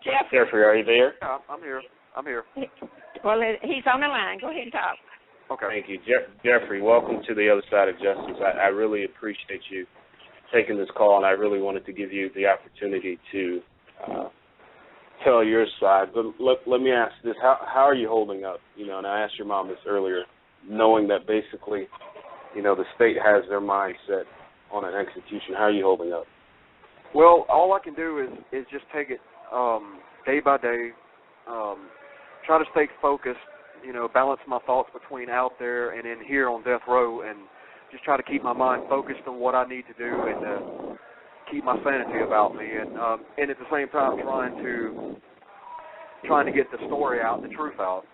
Jeffrey, are you there? Yeah, I'm here. I'm here. Well, he's on the line. Go ahead and talk. Okay. Thank you. Jeffrey, welcome to the other side of justice. I really appreciate you taking this call, and I really wanted to give you the opportunity to tell your side. But let me ask this. How are you holding up? And I asked your mom this earlier, knowing that basically, the state has their mind set on an execution. How are you holding up? Well, all I can do is just take it day by day, try to stay focused, balance my thoughts between out there and in here on death row, and just try to keep my mind focused on what I need to do and keep my sanity about me, and at the same time trying to get the story out, the truth out.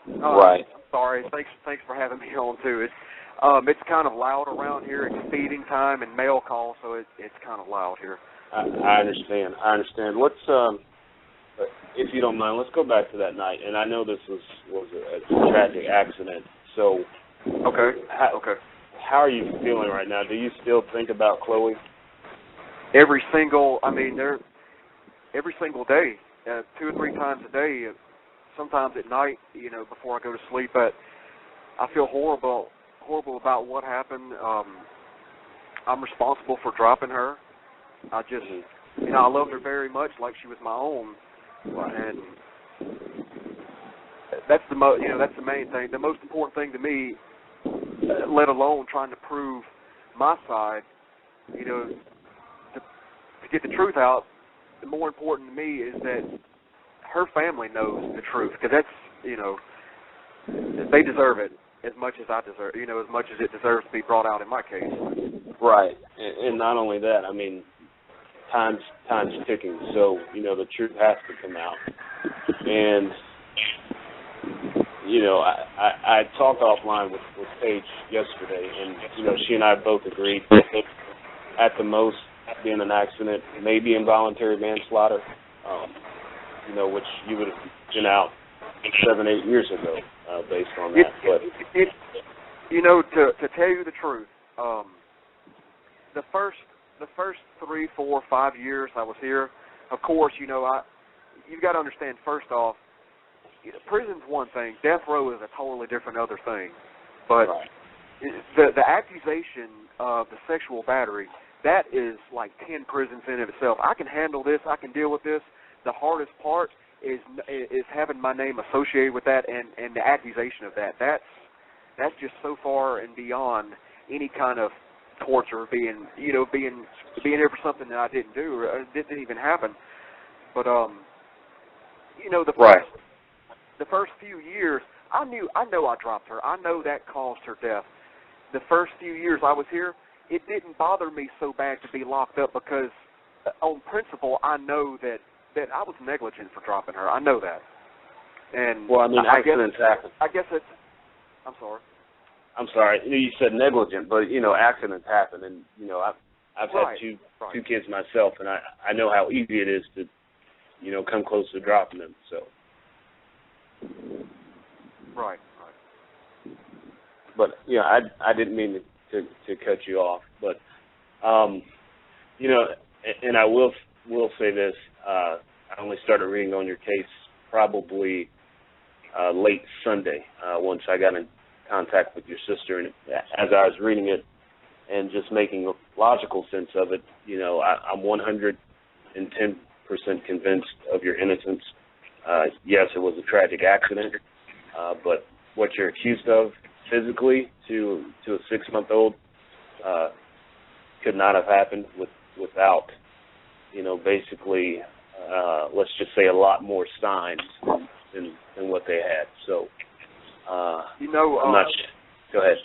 Right. I'm sorry. Thanks for having me on too. It's kind of loud around here. It's feeding time and mail call, so it's kind of loud here. I understand. Let's, if you don't mind, let's go back to that night. And I know this was a tragic accident. So, okay. How are you feeling right now? Do you still think about Chloe? Every single day, 2 or 3 times a day. Sometimes at night, before I go to sleep. But I feel horrible about what happened. I'm responsible for dropping her. I just, I loved her very much, like she was my own, and that's the main thing. The most important thing to me, let alone trying to prove my side, to get the truth out. The more important to me is that her family knows the truth, because that's, they deserve it as much as I deserve, as much as it deserves to be brought out in my case. Right, and not only that, I mean, time's ticking, so, the truth has to come out. And, I talked offline with Paige yesterday, and, she and I both agreed that at the most, being an accident, maybe involuntary manslaughter, which you would have been out 7-8 years ago, based on that. To tell you the truth, the first 3, 4, 5 years I was here, of course, you've got to understand, first off, prison's one thing, death row is a totally different other thing. But right. the accusation of the sexual battery, that is like 10 prisons in of itself. I can handle this. I can deal with this. The hardest part is having my name associated with that and the accusation of that. That's just so far and beyond any kind of torture, being here for something that I didn't do or it didn't even happen. But the first few years, I know I dropped her. I know that caused her death. The first few years I was here, it didn't bother me so bad to be locked up because, on principle, I know that I was negligent for dropping her. I know that. And well, I mean, accidents happen. I guess it's. I'm sorry. I'm sorry. You said negligent, but accidents happen, and I've had two kids myself, and I know how easy it is to come close to dropping them. So. Right. But I didn't mean to cut you off, but and I will say this. I only started reading on your case probably late Sunday once I got in contact with your sister, and as I was reading it and just making logical sense of it, I'm 110% convinced of your innocence. Yes, it was a tragic accident, but what you're accused of physically to a 6-month-old could not have happened without, basically, let's just say a lot more signs than what they had. So, I'm not sure. Go ahead.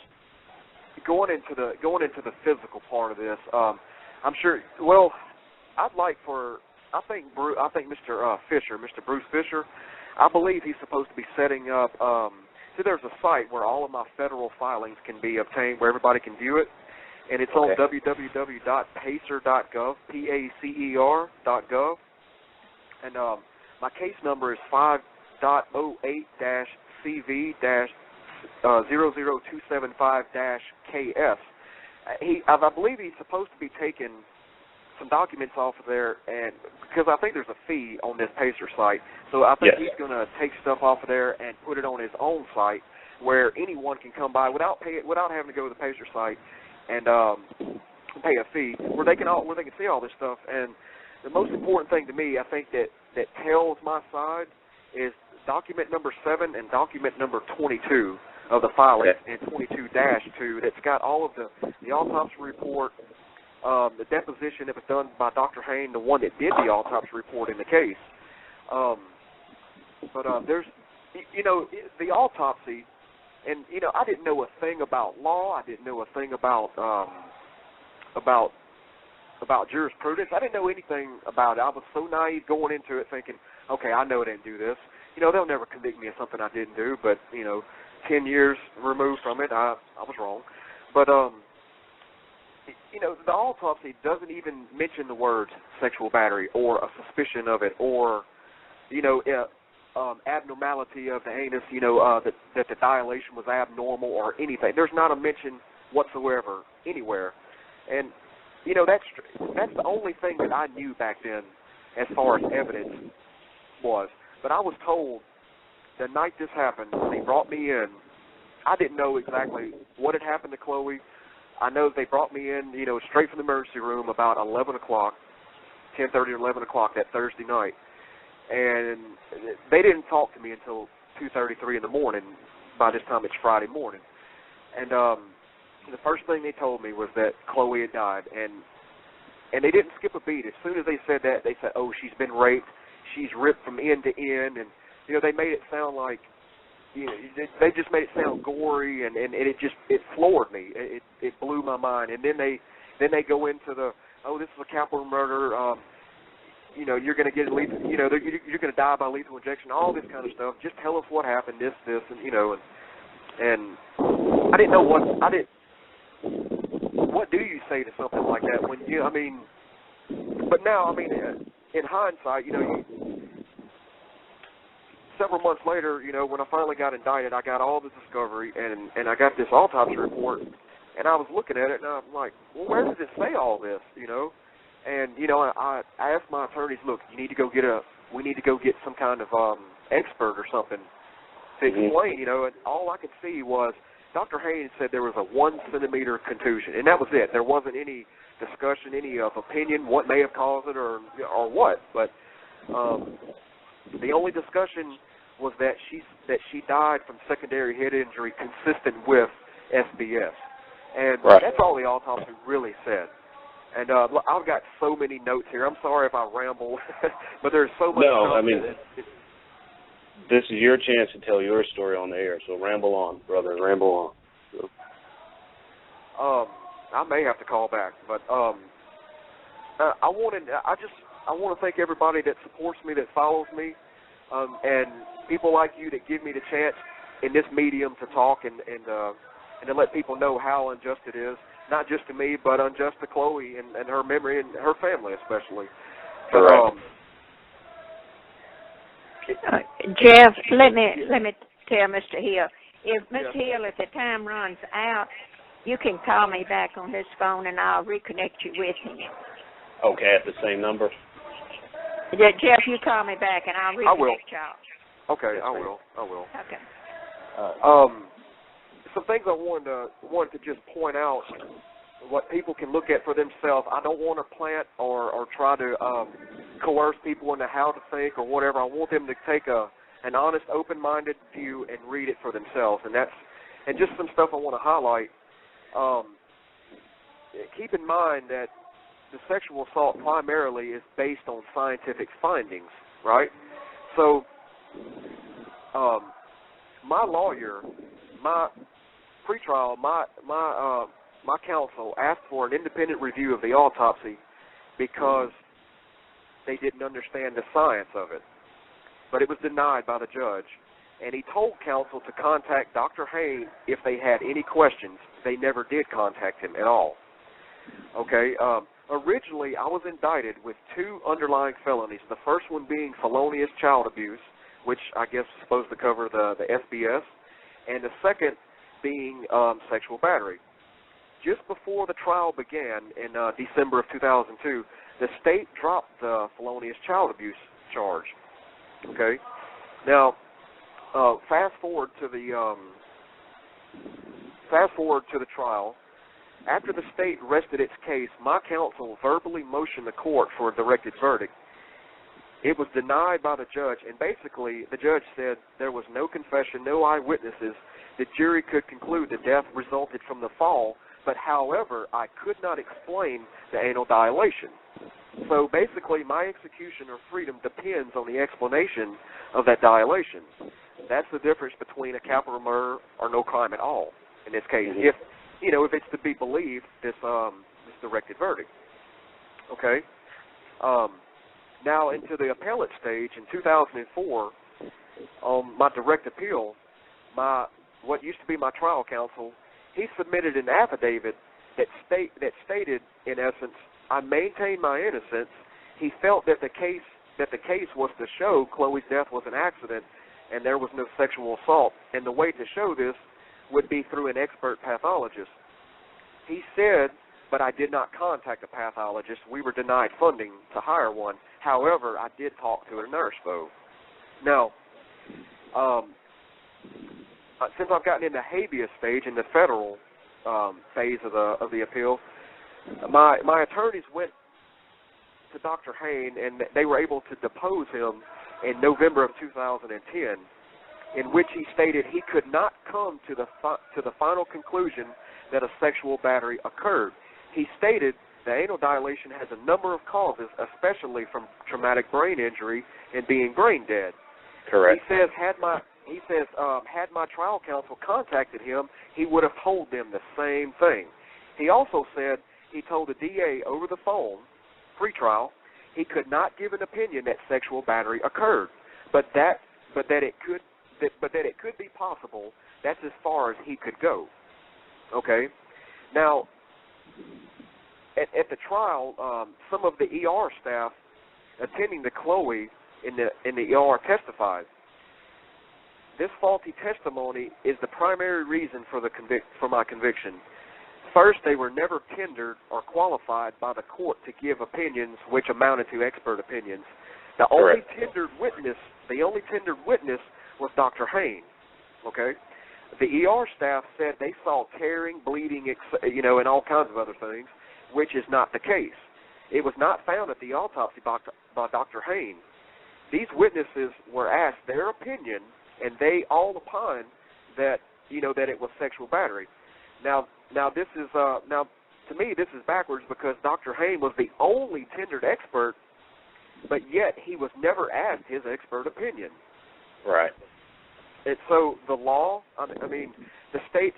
Going into the physical part of this, I'm sure. Well, I think Mr. Fisher, Mr. Bruce Fisher, I believe he's supposed to be setting up. There's a site where all of my federal filings can be obtained, where everybody can view it, and it's on www.pacer.gov, PACER.gov, and my case number is 5.08-CV-00275-KS. I believe he's supposed to be taking some documents off of there, and because I think there's a fee on this Pacer site, so I think he's going to take stuff off of there and put it on his own site where anyone can come by without having to go to the Pacer site and pay a fee, where they can see all this stuff. And the most important thing to me, I think that tells my side is document number 7 and document number 22 of the filing, and 22-2 that's got all of the autopsy report, the deposition that was done by Dr. Hain, the one that did the autopsy report in the case. There's, the autopsy, and, I didn't know a thing about law. I didn't know a thing about jurisprudence. I didn't know anything about it. I was so naive going into it thinking, okay, I know I didn't do this. They'll never convict me of something I didn't do, but, 10 years removed from it, I was wrong. But, the autopsy doesn't even mention the words sexual battery or a suspicion of it or, abnormality of the anus, that the dilation was abnormal or anything. There's not a mention whatsoever anywhere. And, that's the only thing that I knew back then as far as evidence was. But I was told the night this happened, when they brought me in, I didn't know exactly what had happened to Chloe. I know they brought me in, straight from the emergency room about 11 o'clock, 10:30 or 11 o'clock that Thursday night. And they didn't talk to me until 2:33 in the morning. By this time, it's Friday morning. And the first thing they told me was that Chloe had died. And they didn't skip a beat. As soon as they said that, they said, oh, she's been raped. She's ripped from end to end. And, they made it sound like, they just made it sound gory, and it floored me. It blew my mind. And then they go into this is a capital murder. You're going to get lethal. You're going to die by lethal injection. All this kind of stuff. Just tell us what happened. This, and I didn't know what do you say to something like that when but now in hindsight, several months later, when I finally got indicted, I got all the discovery, and I got this autopsy report, and I was looking at it, and I'm like, well, where does it say all this, And, I asked my attorneys, look, we need to go get some kind of expert or something to explain, and all I could see was Dr. Haynes said there was a 1 centimeter contusion, and that was it. There wasn't any discussion, any opinion, what may have caused it or what, but the only discussion was that she died from secondary head injury consistent with SBS. And that's all the autopsy really said. And I've got so many notes here. I'm sorry if I ramble, but there's so much. No, this is your chance to tell your story on the air, so ramble on, brother, ramble on. I may have to call back, but I want to thank everybody that supports me, that follows me, and people like you that give me the chance in this medium to talk and to let people know how unjust it is, not just to me, but unjust to Chloe and her memory and her family especially. Correct. Jeff, let me tell Mr. Hill, if Mr. Hill, if the time runs out, you can call me back on this phone and I'll reconnect you with him. Okay, at the same number? Yeah, Jeff, you call me back and I'll reconnect y'all. Okay, I will. Okay. Some things I wanted to just point out, what people can look at for themselves. I don't want to plant or try to coerce people into how to think or whatever. I want them to take an honest, open-minded view and read it for themselves. And just some stuff I want to highlight. Keep in mind that the sexual assault primarily is based on scientific findings, right? So, my lawyer, my pretrial, my counsel asked for an independent review of the autopsy because they didn't understand the science of it. But it was denied by the judge. And he told counsel to contact Dr. Hain if they had any questions. They never did contact him at all. Okay, originally I was indicted with 2 underlying felonies, the first one being felonious child abuse, which I guess is supposed to cover the SBS, and the second being sexual battery. just before the trial began in December of 2002, the state dropped the felonious child abuse charge. Okay? Now, fast forward to the trial. After the state rested its case, my counsel verbally motioned the court for a directed verdict. It was denied by the judge, and basically the judge said there was no confession, no eyewitnesses. The jury could conclude the death resulted from the fall, but however, I could not explain the anal dilation. So basically, my execution or freedom depends on the explanation of that dilation. That's the difference between a capital murder or no crime at all. In this case, if it's to be believed, this directed verdict. Okay. Now into the appellate stage in 2004, my direct appeal, what used to be my trial counsel, he submitted an affidavit that stated, in essence, I maintain my innocence. He felt that the case was to show Chloe's death was an accident and there was no sexual assault, and the way to show this would be through an expert pathologist. He said, but I did not contact a pathologist. We were denied funding to hire one. However, I did talk to a nurse, though. Now, since I've gotten in the habeas stage, in the federal phase of the appeal, my attorneys went to Dr. Hain, and they were able to depose him in November of 2010, in which he stated he could not come to the final conclusion that a sexual battery occurred. He stated the anal dilation has a number of causes, especially from traumatic brain injury and being brain dead. Correct. He says had my trial counsel contacted him, he would have told them the same thing. He also said he told the DA over the phone, pre-trial, he could not give an opinion that sexual battery occurred, but that it could be possible. That's as far as he could go. Okay. Now, at the trial, some of the ER staff attending to Chloe in the ER testified. This faulty testimony is the primary reason for my conviction. First, they were never tendered or qualified by the court to give opinions which amounted to expert opinions. The only tendered witness was Dr. Hain. Okay, the ER staff said they saw tearing, bleeding, and all kinds of other things, which is not the case. It was not found at the autopsy by Dr. Hain. These witnesses were asked their opinion, and they all opined that that it was sexual battery. Now this is to me this is backwards, because Dr. Hain was the only tendered expert, but yet he was never asked his expert opinion. Right. And so the law, the states.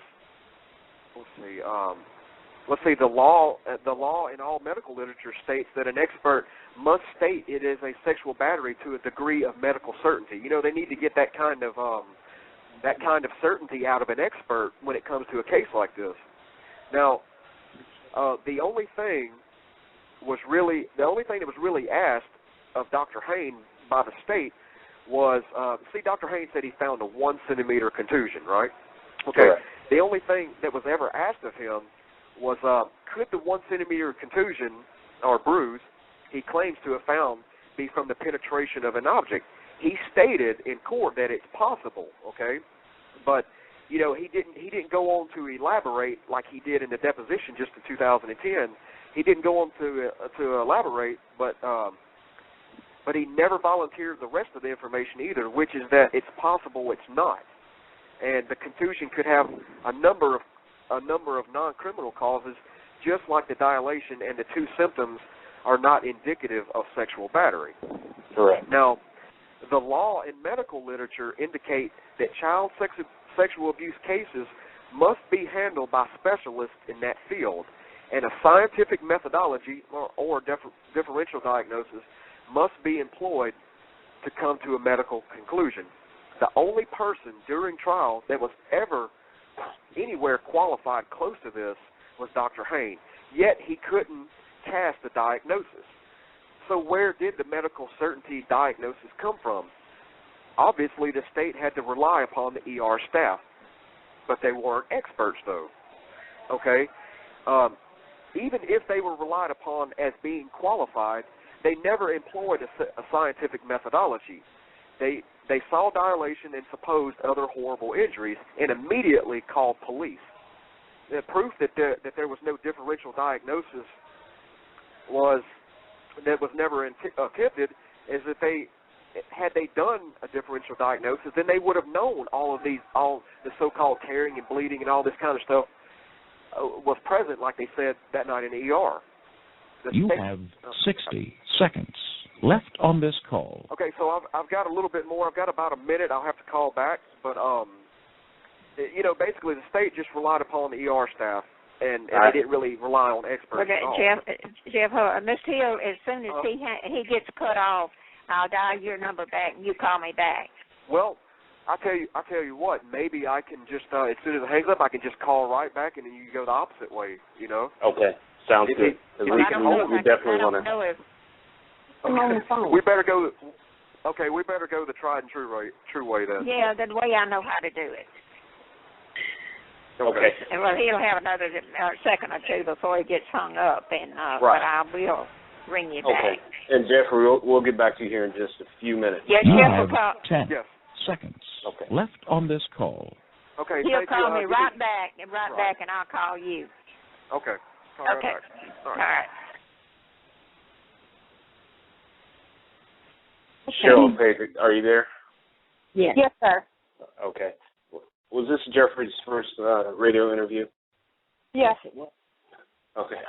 The law in all medical literature states that an expert must state it is a sexual battery to a degree of medical certainty. They need to get that kind of certainty out of an expert when it comes to a case like this. Now, the only thing that was really asked of Dr. Hain by the state was, Dr. Hain said he found a 1 centimeter contusion, right? Okay. Correct. The only thing that was ever asked of him was, could the 1 centimeter contusion or bruise he claims to have found be from the penetration of an object? He stated in court that it's possible, okay, but he didn't go on to elaborate like he did in the deposition just in 2010. He didn't go on to elaborate, but he never volunteered the rest of the information either, which is that it's possible it's not, and the contusion could have a number of non-criminal causes, just like the dilation and the two symptoms are not indicative of sexual battery. Correct. Now, the law and medical literature indicate that child sexual abuse cases must be handled by specialists in that field, and a scientific methodology or differential diagnosis must be employed to come to a medical conclusion. The only person during trial that was ever anywhere qualified close to this was Dr. Hain, yet he couldn't cast a diagnosis. So where did the medical certainty diagnosis come from? Obviously, the state had to rely upon the ER staff, but they weren't experts, though. Okay? even if they were relied upon as being qualified, they never employed a scientific methodology. They saw dilation and supposed other horrible injuries and immediately called police. The proof that there was no differential diagnosis was never attempted is that had they done a differential diagnosis, then they would have known all the so-called tearing and bleeding and all this kind of stuff was present, like they said that night in the ER. You have 60 seconds left on this call. Okay, so I've got a little bit more. I've got about a minute. I'll have to call back, but basically the state just relied upon the ER staff, and they didn't really rely on experts at all. Jeff, Mr. Hill, as soon as he gets cut off, I'll dial your number back, and you call me back. Well, I tell you what, maybe I can just as soon as it hangs up, I can just call right back, and then you can go the opposite way. Okay, sounds good. We definitely want to. We better go. Okay, we better go the tried and true way then. Yeah, the way I know how to do it. Okay. And well, he'll have another second or two before he gets hung up, and right. But I will ring you back. Okay. And Jeffrey, we'll get back to you here in just a few minutes. Yes, you Jeff have will call. 10 seconds left on this call. Okay. He'll call me right back, and I'll call you. Okay. Call okay. Right back. All right. Cheryl Patrick, are you there? Yes. Yes, sir. Okay. Was this Jeffrey's first radio interview? Yes, it was. Okay.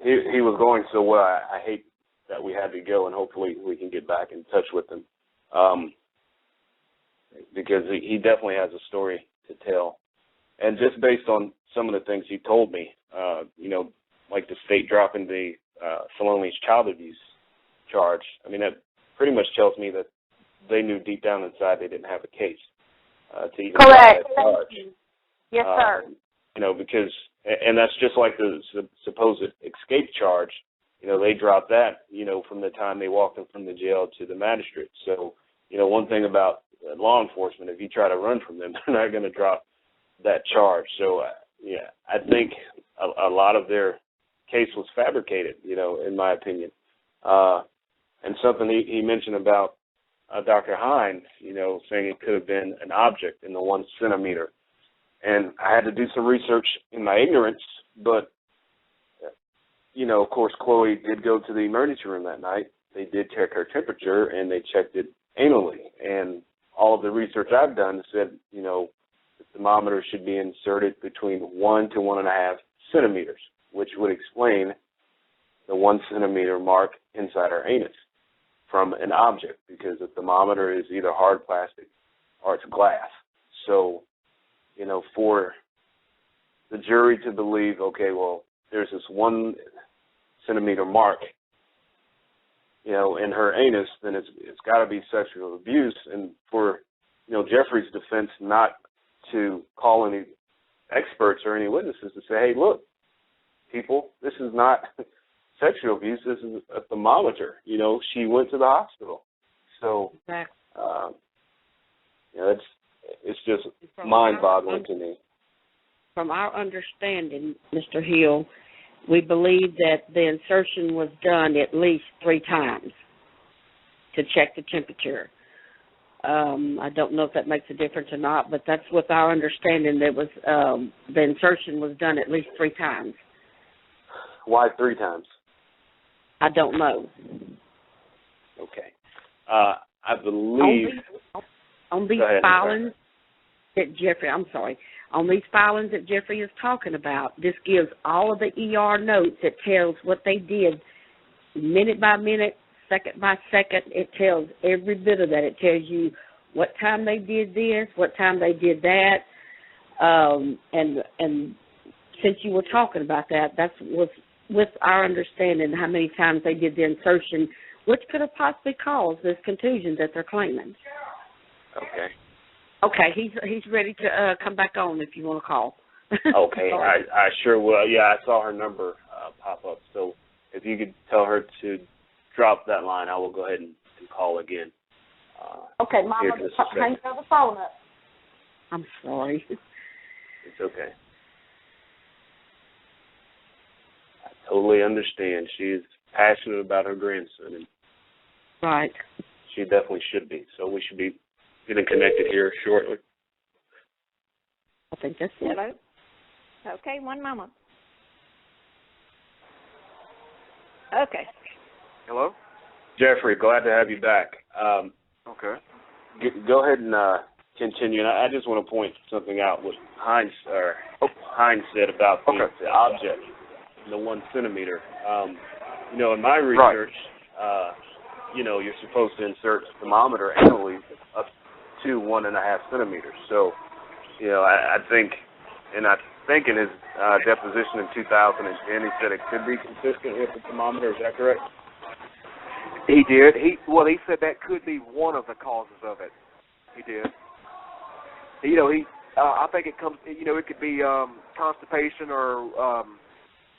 He was going so well. I hate that we had to go, and hopefully we can get back in touch with him, because he definitely has a story to tell. And just based on some of the things he told me, like the state dropping the felonious child abuse charge, I mean, that pretty much tells me that they knew deep down inside they didn't have a case to even correct. That charge. Yes, sir. Because, and that's just like the supposed escape charge. They dropped that, from the time they walked them from the jail to the magistrate. So, one thing about law enforcement, if you try to run from them, they're not going to drop that charge. So, I think a lot of their case was fabricated, in my opinion. And something he mentioned about Dr. Hine, saying it could have been an object in the 1 centimeter. And I had to do some research in my ignorance, but, of course, Chloe did go to the emergency room that night. They did check her temperature, and they checked it anally. And all of the research I've done said, the thermometer should be inserted between 1 to 1.5 centimeters, which would explain the 1 centimeter mark inside her anus from an object, because the thermometer is either hard plastic or it's glass. So, for the jury to believe, okay, well, there's this 1 centimeter mark, in her anus, then it's got to be sexual abuse. And for, Jeffrey's defense not to call any experts or any witnesses to say, hey, look, people, this is not sexual abuse, this is a thermometer. She went to the hospital. So, it's just mind-boggling to me. From our understanding, Mr. Hill, we believe that the insertion was done at least 3 times to check the temperature. I don't know if that makes a difference or not, but that's with our understanding. That was the insertion was done at least 3 times. Why 3 times? I don't know. Okay. I believe on these filings that Jeffrey, on these filings that Jeffrey is talking about, this gives all of the ER notes. It tells what they did minute by minute, second by second. It tells every bit of that. It tells you what time they did this, what time they did that, and since you were talking about that, that's with our understanding how many times they did the insertion, which could have possibly caused this contusion that they're claiming. Okay. Okay, he's ready to come back on if you want to call. Okay, I sure will. Yeah, I saw her number pop up. So if you could tell her to drop that line, I will go ahead and call again. Okay, Mama, hang the phone up. I'm sorry. It's okay. totally understand. She's passionate about her grandson, and Right. she definitely should be. So we should be getting connected here shortly. I think that's it. Hello? Okay, one moment. Okay. Hello? Jeffrey, glad to have you back. Okay. Go ahead and continue. And I just want to point something out. What Hines said about the object, the 1 centimeter. In my research, you're supposed to insert thermometer annually up to 1.5 centimeters. So, I think in his deposition in 2010, he said it could be consistent with the thermometer. Is that correct? He did. He said that could be one of the causes of it. He did. I think it comes. It could be constipation or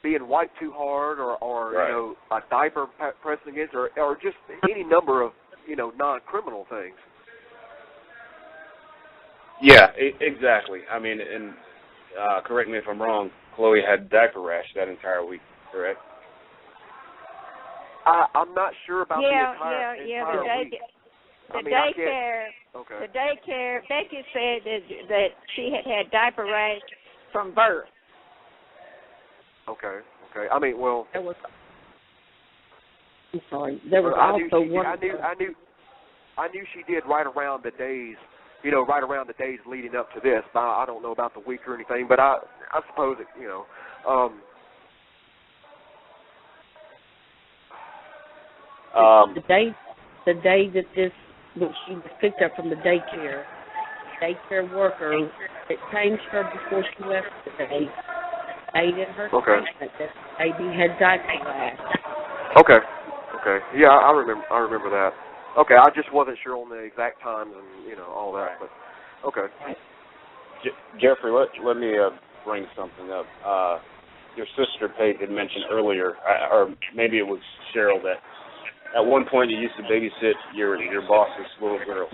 being wiped too hard, or right. A diaper pressing against, or just any number of non-criminal things. Yeah, exactly. I mean, and correct me if I'm wrong. Chloe had diaper rash that entire week, correct? I'm not sure about the entire week. The daycare, Becky said that she had diaper rash from birth. Okay. I mean, well, I'm sorry. There was also one. I knew she did right around the days, leading up to this. I don't know about the week or anything, but I suppose it, the day that when she was picked up from the daycare worker, it changed her before she left today. Stayed in her statement that the baby had diaper rash. Okay. Yeah, I remember that. Okay, I just wasn't sure on the exact times and all that, but okay. Jeffrey, let me bring something up. Your sister Paige had mentioned earlier, or maybe it was Cheryl, that at one point you used to babysit your boss's little girl.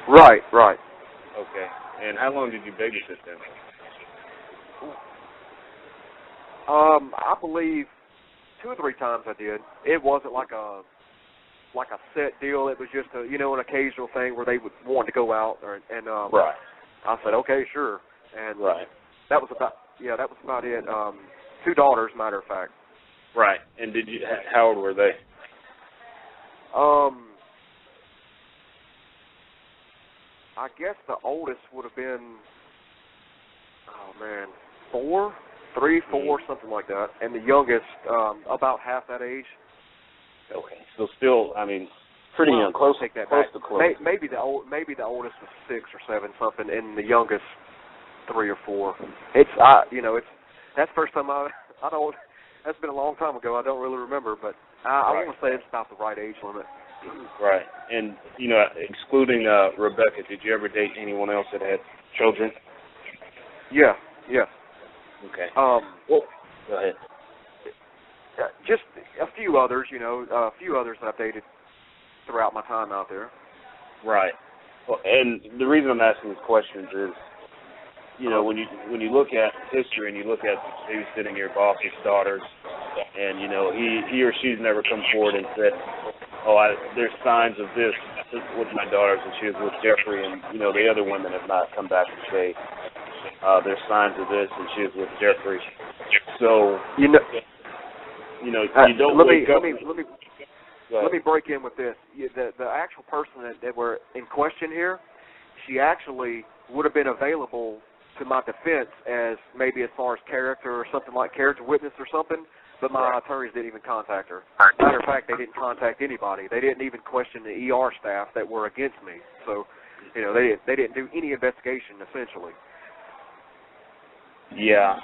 Right. Okay. And how long did you babysit them? I believe 2 or 3 times I did. It wasn't like a set deal. It was just an occasional thing where they would want to go out and right. I said, okay, sure. And right. That was about it. 2 daughters, matter of fact. Right. And how old were they? I guess the oldest would have been 4, something like that, and the youngest about half that age. Okay. So still, I mean, pretty young, close to close. Maybe the oldest was 6 or 7 something, and the youngest 3 or 4. That's the first time I don't. That's been a long time ago. I don't really remember, but I want to say it's about the right age limit. Right. And, excluding Rebecca, did you ever date anyone else that had children? Yeah. Okay. Well, go ahead. Just a few others, a few others that I've dated throughout my time out there. Right. Well, and the reason I'm asking these questions is, when you look at history and you look at babysitting your boss's daughters, and he or she's never come forward and said, there's signs of this with my daughters, and she was with Jeffrey, and the other women have not come back and say there's signs of this, and she was with Jeffrey. So you don't wake up. Let me break in with this. The actual person that were in question here, she actually would have been available to my defense as far as character or something like character witness or something, but my attorneys didn't even contact her. Matter of fact, they didn't contact anybody. They didn't even question the ER staff that were against me. So, they didn't do any investigation, essentially. Yeah.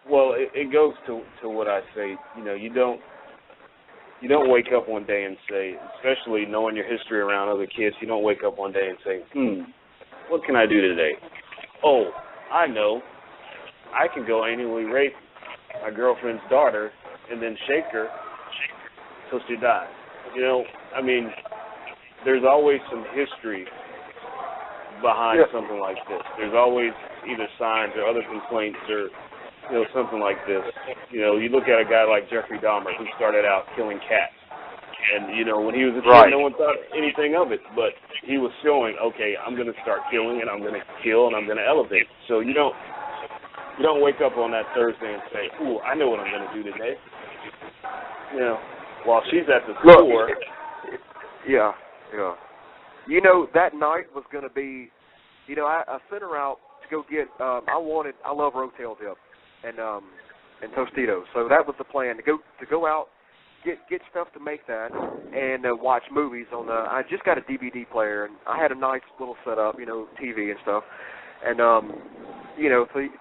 Well, it goes to what I say. You don't wake up one day and say, especially knowing your history around other kids, you don't wake up one day and say, what can I do today? Oh, I know. I can go annually rape my girlfriend's daughter and then shake her till she dies. There's always some history behind something like this. There's always either signs or other complaints or something like this. You look at a guy like Jeffrey Dahmer, who started out killing cats. And, when he was a kid, no one thought anything of it. But he was showing, okay, I'm going to start killing, and I'm going to kill, and I'm going to elevate. So you don't wake up on that Thursday and say, ooh, I know what I'm going to do today. While she's at the store. Yeah. That night was going to be, I sent her out to go get, I love Rotel dip and Tostitos. So that was the plan, to go out, get stuff to make that, and watch movies on I just got a DVD player, and I had a nice little setup, TV and stuff, and,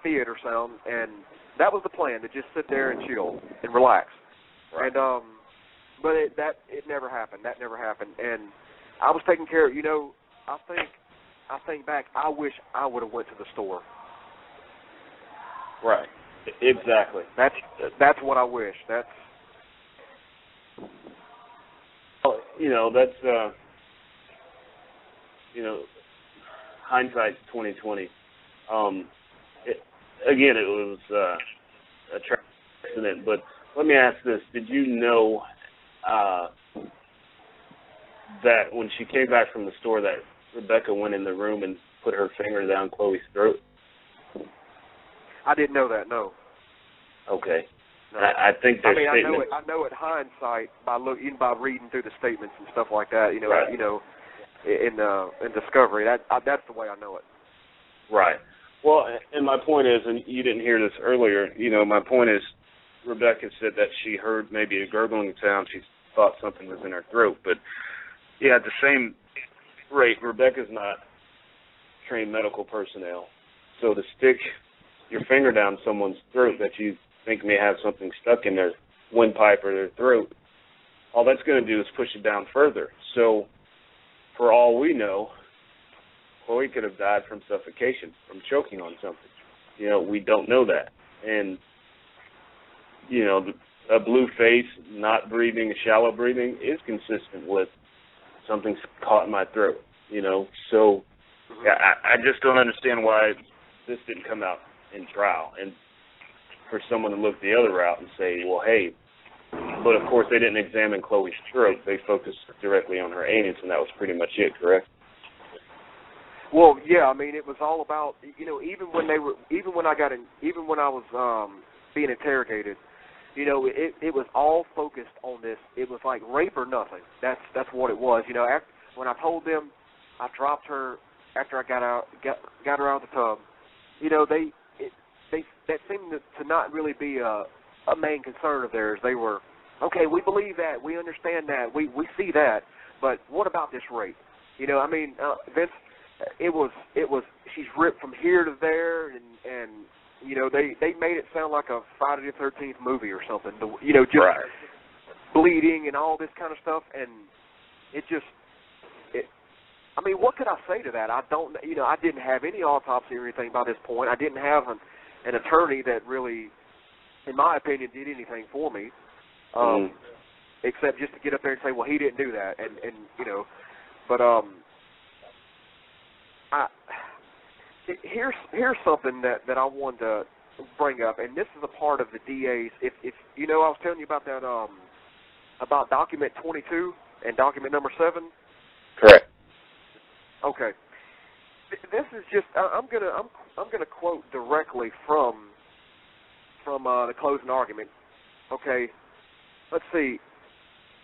theater sound, and that was the plan, to just sit there and chill and relax. Right. And, but it never happened. That never happened. And I was taking care of, I think back, I wish I would have went to the store. Right. Exactly. That's what I wish. That's hindsight's 2020. Again, it was a tragic accident, but let me ask this: did you know that when she came back from the store, that Rebecca went in the room and put her finger down Chloe's throat? I didn't know that. No. Okay. No. I think there's statements. I know it hindsight by reading through the statements and stuff like that. Right. In Discovery. That's the way I know it. Right. Well, and my point is, and you didn't hear this earlier. My point is, Rebecca said that she heard maybe a gurgling sound. She thought something was in her throat. But, yeah, at the same rate, Rebecca's not trained medical personnel. So to stick your finger down someone's throat that you think may have something stuck in their windpipe or their throat, all that's going to do is push it down further. So for all we know, Chloe could have died from suffocation, from choking on something. We don't know that. And a blue face, not breathing, shallow breathing is consistent with something's caught in my throat, So yeah, I just don't understand why this didn't come out in trial. And for someone to look the other route and say, well, hey, but of course they didn't examine Chloe's throat. They focused directly on her anus, and that was pretty much it, correct? Well, yeah, I mean, it was all about, even when I was being interrogated, it was all focused on this. It was like rape or nothing. That's what it was. When I told them I dropped her after I got her out of the tub, that seemed to not really be a main concern of theirs. They were, okay, we believe that, we understand that, we see that, but what about this rape? Vince, it was she's ripped from here to there, and they made it sound like a Friday the 13th movie or something. Just right. Bleeding and all this kind of stuff, and what could I say to that? I don't, I didn't have any autopsy or anything by this point. I didn't have an attorney that really, in my opinion, did anything for me, except just to get up there and say, well, he didn't do that, but here's something that I wanted to bring up, and this is a part of the DA's. If I was telling you about that about document 22 and document number 7. Correct. Okay. This is just I'm gonna quote directly from the closing argument. Okay. Let's see.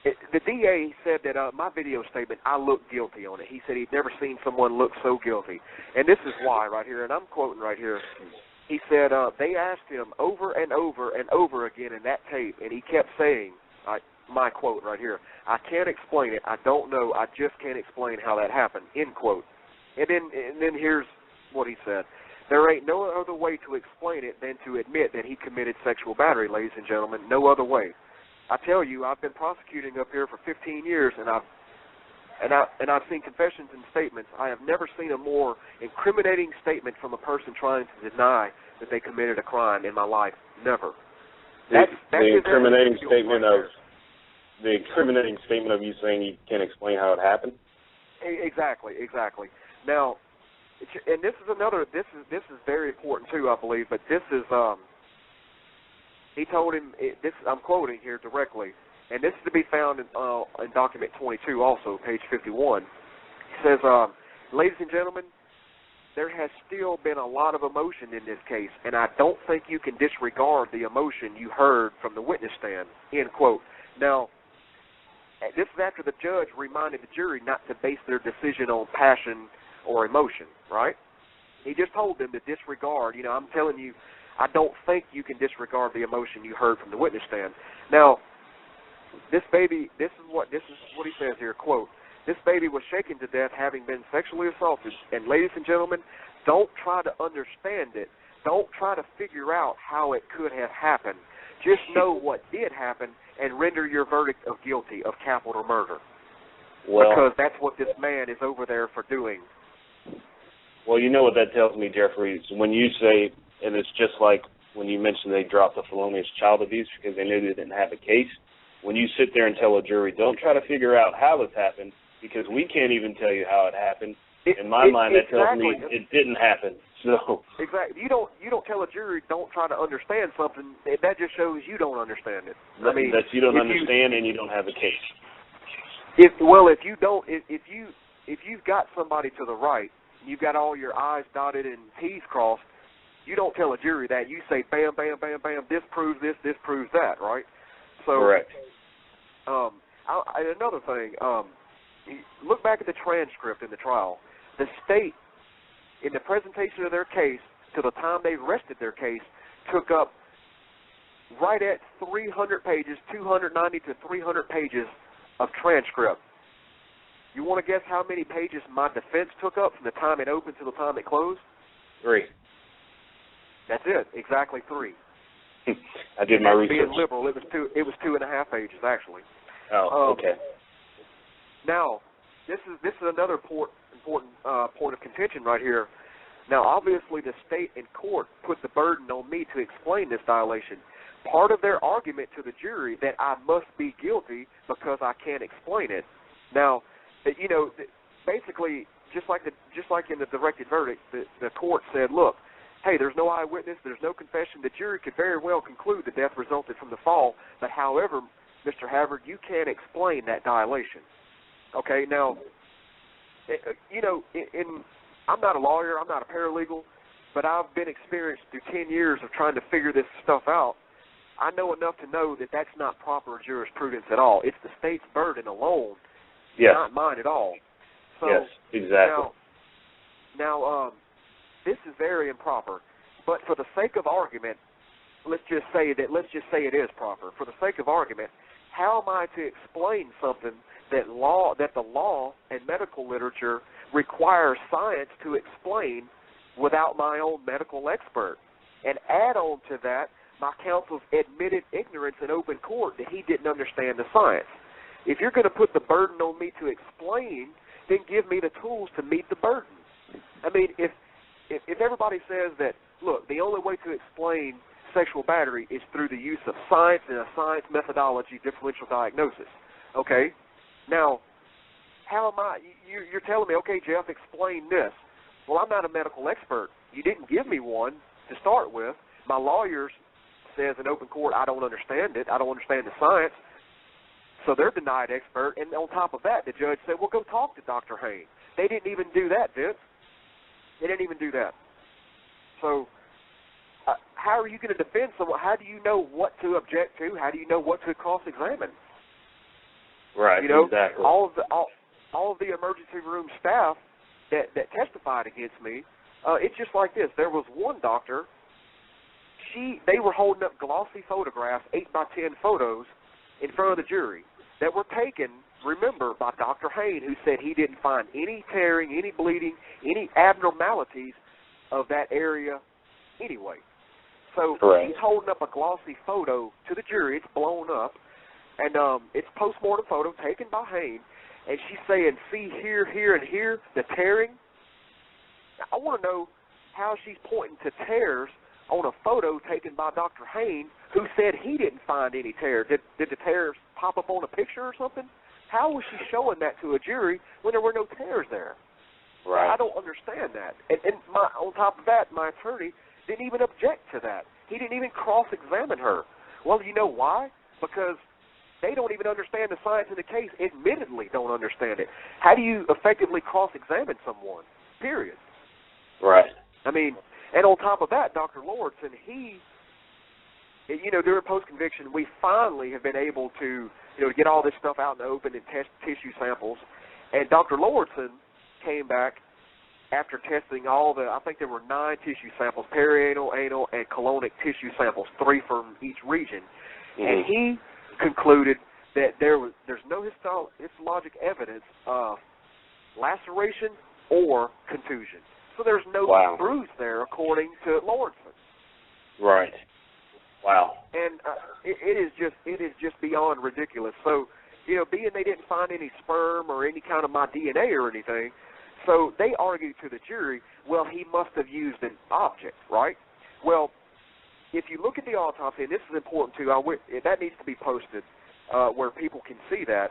The DA said that my video statement, I look guilty on it. He said he'd never seen someone look so guilty. And this is why right here, and I'm quoting right here. He said they asked him over and over and over again in that tape, and he kept saying, my quote right here, I can't explain it. I don't know. I just can't explain how that happened, end quote. And then here's what he said. There ain't no other way to explain it than to admit that he committed sexual battery, ladies and gentlemen. No other way. I tell you, I've been prosecuting up here for 15 years, and I've seen confessions and statements. I have never seen a more incriminating statement from a person trying to deny that they committed a crime in my life. Never. The incriminating statement of you saying you can't explain how it happened? Exactly. Now, and this is very important too, I believe. But this is He told him, I'm quoting here directly, and this is to be found in document 22 also, page 51. He says, ladies and gentlemen, there has still been a lot of emotion in this case, and I don't think you can disregard the emotion you heard from the witness stand, end quote. Now, this is after the judge reminded the jury not to base their decision on passion or emotion, right? He just told them to disregard, I'm telling you, I don't think you can disregard the emotion you heard from the witness stand. Now, this is what he says here, quote, this baby was shaken to death having been sexually assaulted. And ladies and gentlemen, don't try to understand it. Don't try to figure out how it could have happened. Just know what did happen and render your verdict of guilty of capital murder. Well, because that's what this man is over there for doing. Well, you know what that tells me, Jeffrey, is when you say, and it's just like when you mentioned they dropped the felonious child abuse because they knew they didn't have a case. When you sit there and tell a jury, don't try to figure out how it's happened because we can't even tell you how it happened. In my mind, that tells me it didn't happen. So exactly, you don't tell a jury don't try to understand something. That just shows you don't understand it. I mean, that you don't understand and you don't have a case. If you've got somebody to the right, you've got all your I's dotted and T's crossed, you don't tell a jury that. You say, bam, bam, bam, bam, this proves this proves that, right? So, correct. Another thing, look back at the transcript in the trial. The state, in the presentation of their case to the time they rested their case, took up right at 300 pages, 290 to 300 pages of transcript. You want to guess how many pages my defense took up from the time it opened to the time it closed? 3. That's it, exactly 3. I did my research. Being liberal, it was 2.5 pages actually. Oh, okay. Now, this is another important point of contention right here. Now, obviously, the state and court put the burden on me to explain this dilation. Part of their argument to the jury that I must be guilty because I can't explain it. Now, basically, just like in the directed verdict, the court said, look, hey, there's no eyewitness, there's no confession. The jury could very well conclude the death resulted from the fall, but however, Mr. Havard, you can't explain that dilation. Okay, now, I'm not a lawyer, I'm not a paralegal, but I've been experienced through 10 years of trying to figure this stuff out. I know enough to know that that's not proper jurisprudence at all. It's the state's burden alone, not mine at all. So, yes, exactly. Now, this is very improper, but for the sake of argument, let's just say it is proper. For the sake of argument, how am I to explain something that the law and medical literature requires science to explain without my own medical expert? And add on to that, my counsel's admitted ignorance in open court that he didn't understand the science. If you're going to put the burden on me to explain, then give me the tools to meet the burden. I mean, if everybody says that, look, the only way to explain sexual battery is through the use of science and a science methodology, differential diagnosis, okay? Now, how am I? You're telling me, okay, Jeff, explain this. Well, I'm not a medical expert. You didn't give me one to start with. My lawyer says in open court, I don't understand it. I don't understand the science. So they're denied expert. And on top of that, the judge said, well, go talk to Dr. Hain. They didn't even do that, Vince. They didn't even do that. So how are you going to defend someone? How do you know what to object to? How do you know what to cross-examine? Right, exactly. All of the emergency room staff that testified against me, it's just like this. There was one doctor, they were holding up glossy photographs, 8x10 photos, in front of the jury that were taken, remember, by Dr. Hain, who said he didn't find any tearing, any bleeding, any abnormalities of that area anyway. So correct. He's holding up a glossy photo to the jury. It's blown up. And it's post-mortem photo taken by Hain, and she's saying, see here, here, and here, the tearing. Now, I want to know how she's pointing to tears on a photo taken by Dr. Hain, who said he didn't find any tear. Did the tears pop up on a picture or something? How was she showing that to a jury when there were no tears there? Right. I don't understand that. And on top of that, my attorney didn't even object to that. He didn't even cross-examine her. Well, you know why? Because they don't even understand the science in the case, admittedly don't understand it. How do you effectively cross-examine someone, period? Right. I mean, and on top of that, Dr. Lordson, during post-conviction, we finally have been able to, to get all this stuff out in the open and test tissue samples. And Dr. Lordson came back after testing I think there were 9 tissue samples, perianal, anal, and colonic tissue samples, 3 from each region. Mm-hmm. And he concluded that there's no histologic evidence of laceration or contusion. So there's no bruise there, according to Lordson. Right. Wow. And it is just beyond ridiculous. So, being they didn't find any sperm or any kind of my DNA or anything, so they argued to the jury, well, he must have used an object, right? Well, if you look at the autopsy, and this is important too, that needs to be posted where people can see that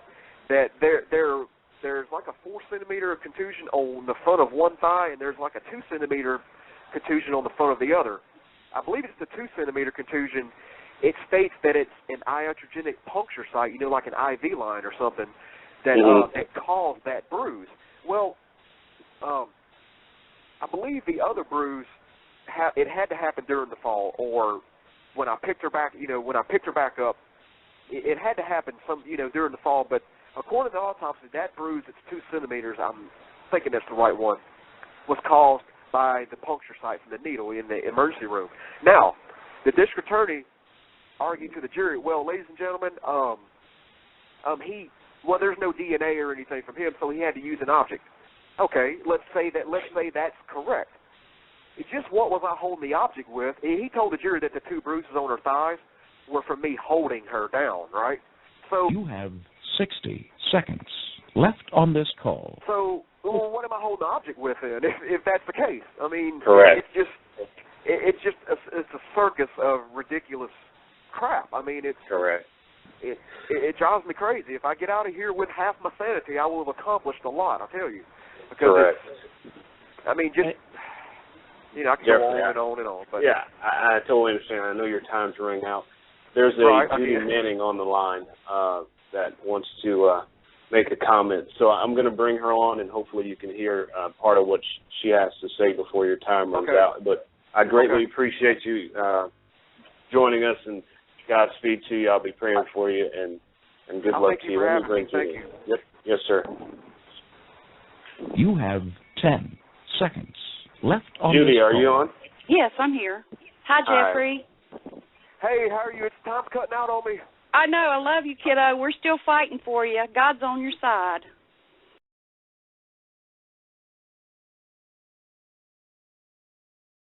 there's like a 4-centimeter contusion on the front of one thigh, and there's like a 2-centimeter contusion on the front of the other. I believe it's the 2-centimeter contusion. It states that it's an iatrogenic puncture site, like an IV line or something, that caused that bruise. Well, I believe the other bruise, it had to happen during the fall, or when I picked her back, up, it had to happen during the fall. But according to the autopsy, that bruise, it's 2 centimeters. I'm thinking that's the right one, was caused by the puncture site from the needle in the emergency room. Now, the district attorney argued to the jury, well, ladies and gentlemen, there's no DNA or anything from him, so he had to use an object. Okay, let's say that's correct. It's just what was I holding the object with? He told the jury that the 2 bruises on her thighs were from me holding her down, right? So you have 60 seconds left on this call. So, what am I holding the object with then? If that's the case, I mean, correct. It's a circus of ridiculous crap. I mean, it's correct. It drives me crazy. If I get out of here with half my sanity, I will have accomplished a lot. I'll tell you. Because correct. I mean, just I can go on and on and on. But yeah, I totally understand. I know your time's running out. There's a Judy Manning on the line that wants to make a comment. So I'm going to bring her on, and hopefully you can hear part of what she has to say before your time runs out. But I greatly appreciate you joining us, and Godspeed to you. I'll be praying for you, and good luck to you. Let me bring you. Yep. Yes, sir. You have 10 seconds left on Judy, this call. are you on? Yes, I'm here. Hi, Jeffrey. Hey, how are you? It's time's cutting out on me. I know. I love you, kiddo. We're still fighting for you. God's on your side.